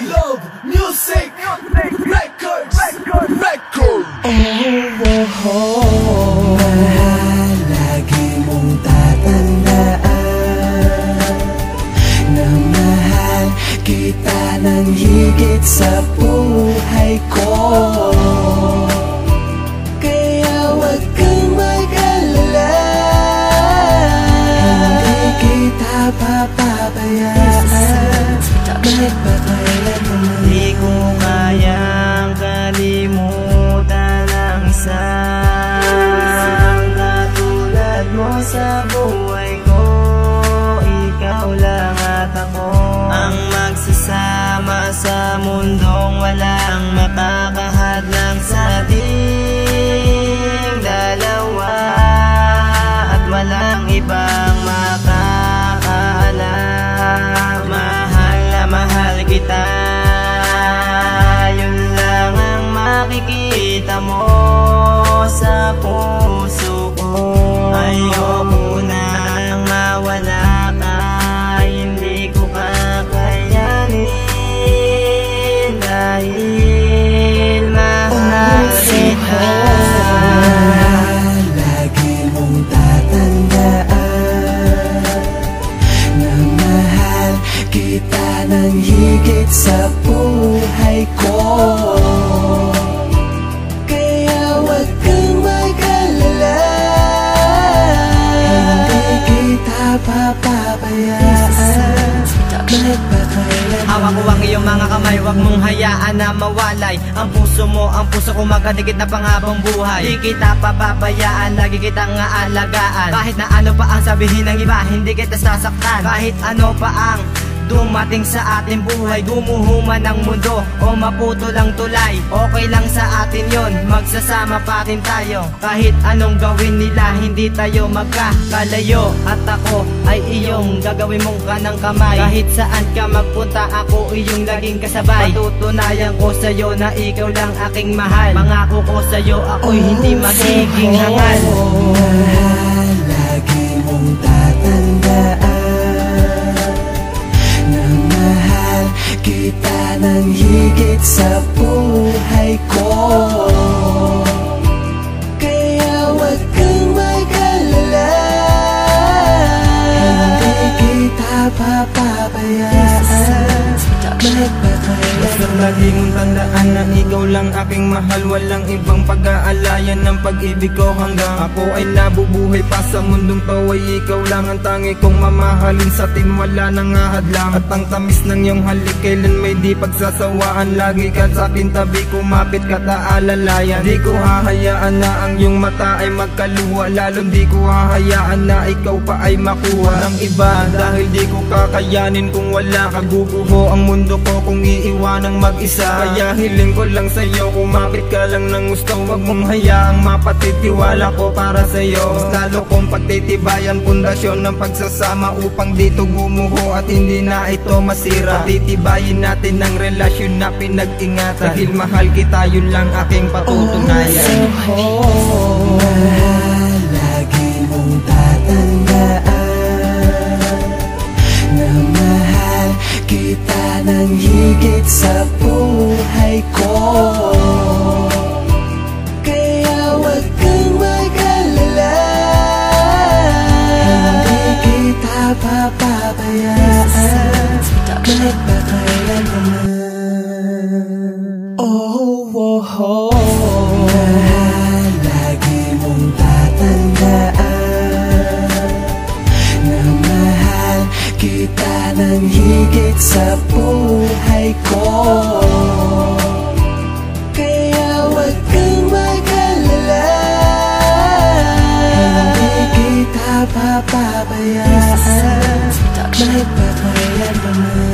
Love Music Records. Mahal, lagi mong tatandaan na mahal kita ng higit sa buhay ko. Kaya wag kang mag-alala, hindi kita papabayaan magpakailanman. Di ko kayang kalimutan ang isang katulad mo sa buhay ko. Ikaw lang at ako ang magsasama sa mundong walang makakahadlang sa ating dalawa, at walang ibang makakaalam. Mahal na mahal kita, yun lang ang makikita mo sa puso ko. Ayoko nang mawala ka, hindi ko kakayanin dahil mahal kita. Lagi mong tatandaan na mahal kita ng higit sa buhay ko. Kaya wag kang mag-alala, hindi kita papabayaan magpakailanman. Hawak ko ang iyong mga kamay, wag mong hayaan na mawalay ang puso mo, ang puso ko magkadikit na panghabang buhay. Di kita pababayaan, lagi kitang aalagaan. Kahit na ano pa ang sabihin ng iba, hindi kita sasaktan. Kahit ano pa ang dumating sa ating buhay, gumuhuman ng mundo o maputol ang tulay, okay lang sa atin yon, magsasama pa rin tayo. Kahit anong gawin nila, hindi tayo magkakalayo. At ako ay iyong gagawin mong kanang kamay. Kahit saan ka magpunta, ako iyong laging kasabay. Patutunayan ko sa'yo na ikaw lang aking mahal. Pangako ko sa'yo, ako'y hindi magiging hangal. Mahal, lagi mong tatandaan na mahal kita ng higit sa buhay ko. Kaya wag kang mag-alala, hindi kita papabayaan magpakailanman. Lagi mong tandaan na ikaw lang aking mahal, walang ibang pag-aalayan ng pag-ibig ko. Hanggang ako ay nabubuhay pa sa mundong to, ay ikaw lang ang tangi kong mamahalin. Sa atin wala nang ahadlang, at ang tamis ng iyong halik kailan may di pagsasawaan. Lagi ka sa akin tabi, kumapit ka taalalayan. Di ko hahayaan na ang iyong mata ay magkaluwa, lalo di ko hahayaan na ikaw pa ay makuha ng iba. Dahil di ko kakayanin kung wala ka, guguho ang mundo ko kung iiwanang mag-isa. Kaya hiling ko lang sa'yo, kumapit ka lang ng gusto. Huwag mong hayaang mapatitiwala ko para sa'yo. Mas lalo kong pagtitibayan pundasyon ng pagsasama upang dito gumuho at hindi na ito masira. Patitibayin natin ang relasyon na pinag-ingatan, dahil mahal kita, yun lang aking patutunayan. Mahal, lagi mong tatandaan na mahal kita ng higit sa buhay ko. Kaya wag kang mag-alala, hindi kita papabayaan magpakailanman. Mahal, lagi mong tatandaan na mahal kita ng higit sa buhay ko. Kaya wag kang mag-alala, hindi kita papabayaan magpakailanman.